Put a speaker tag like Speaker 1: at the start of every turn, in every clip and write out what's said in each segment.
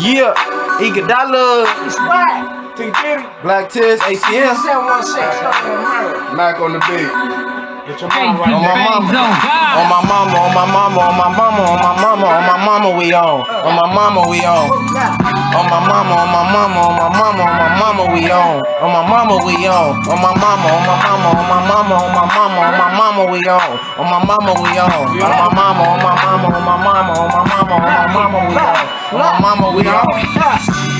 Speaker 1: Yeah, Iguodala,
Speaker 2: Swag. T-Diddy.
Speaker 1: Black Tiz, ATM.
Speaker 2: 716
Speaker 3: Mac on the beat.
Speaker 2: Get your mind right.
Speaker 1: On my mama, on my mama, on my mama, on my mama, on my mama, on my mama, we on. On my mama, we on. On my mama, on my mama, on my mama, on my mama, we on. On my mama, we on. On my mama, on my mama, on my mama, on my mama, on my mama, we on. On my mama, we on. On my mama, on my mama, on my mama, on my mama, on my mama, we on. On my mama, we on.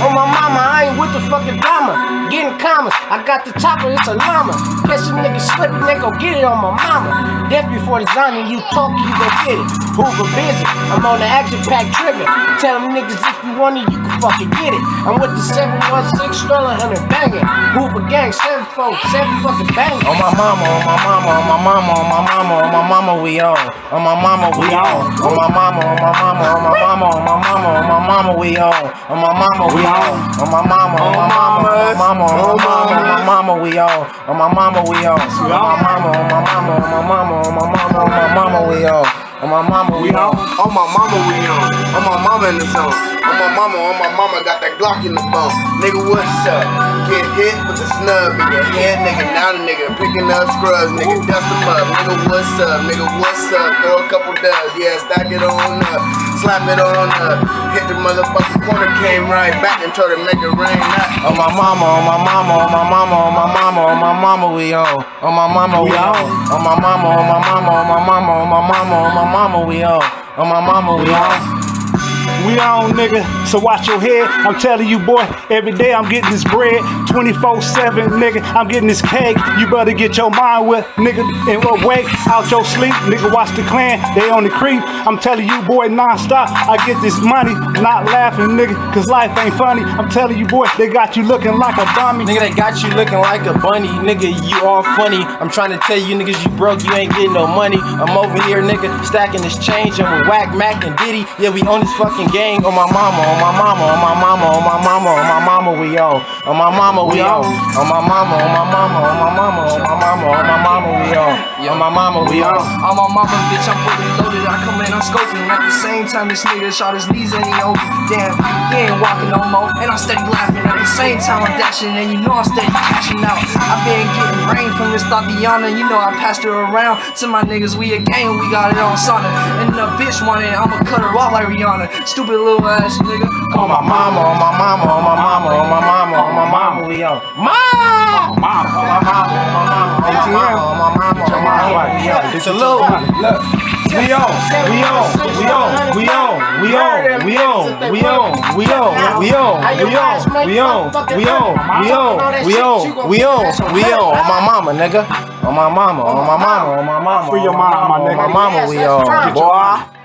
Speaker 2: On my mama, I ain't with the fucking drama. Getting commas, I got the chopper, it's a llama. Catch a nigga slipping, they gon' get it on my mama. Death before designing, you talk, you gon' get it. Hoover busy, I'm on the action pack trigger. Tell them niggas if you want it, you can fucking get it. I'm with the 716, Sterling 100 banging. Hoover gang, 7-4, 7 fucking banging.
Speaker 1: On my mama, on my mama, on my mama, on my mama, on my mama, we on. On my mama, we on. On my mama, on my mama, on my mama, on my mama, on my mama, we on. On my mama, we on. On my mama, on my mama, on my mama, on my mama, on my mama, we on. On my mama, we on. On my mama, on my mama, on my mama, on my mama, on my mama, we on. On my mama, we on.
Speaker 3: On my mama, we on. On my mama in the zone. On my mama got that Glock in the bone. Nigga, what's up? Get hit with the snub in your head, nigga. Now the nigga picking up scrubs, nigga. Dust them up. Nigga, what's up? Nigga, what's up? Throw a couple dubs, yeah, stack it on up. Slap it on up. Hit the motherfucking corner, came right back and told her make it rain.
Speaker 1: On my mama, on my mama, on my mama, on my mama, on my mama, we on. On my mama, we on. On my mama, on my mama, on my mama, on my mama, on my mama, we on. On my mama, we on.
Speaker 4: We on, nigga, so watch your head. I'm telling you, boy, every day I'm getting this bread. 24/7, nigga, I'm getting this cake. You better get your mind with, nigga, and awake out your sleep. Nigga, watch the clan, they on the creep. I'm telling you, boy, non-stop, I get this money. Not laughing, nigga, cause life ain't funny. I'm telling you, boy, they got you looking like a dummy.
Speaker 1: Nigga, they got you looking like a bunny. Nigga, you all funny. I'm trying to tell you niggas you broke, you ain't getting no money. I'm over here, nigga, stacking this change. I'm with Whack, Mac, and Diddy. Yeah, we on this fucking gang. On my mama, on my mama, on my mama, on my mama, on my mama, we on. On my mama, we on. On my mama, on my mama, on my mama, on my mama, on my mama, we on. On my mama, we on.
Speaker 5: On my mama, bitch, I'm fully loaded. I come in, I'm scoping. At the same time, this nigga shot his knees and he open. Damn, he ain't walking no more. And I'm steady laughing. At the same time, I'm dashing. And you know I'm steady cashing out. I been getting brain from this Tatiana. You know I passed her around to my niggas. We a gang, we got it on sauna. And the bitch wanted it, I'ma cut her off like Rihanna. Stupid little ass nigga.
Speaker 1: On my mama, on my mama, on my mama, on my mama, on my mama, we on. Mama! On my mama, on my mama, on my mama, on my mama, on my mama, we on. It's a little one. Look. We on, we on, we on, we on, we on, we on, we on, we on, we on, we on, we on, we on, we on, we on, we on, we on. On my mama, nigga. On my mama, on my mama, on my mama.
Speaker 4: Free your mama, my nigga.
Speaker 1: On my mama, we on. Boy.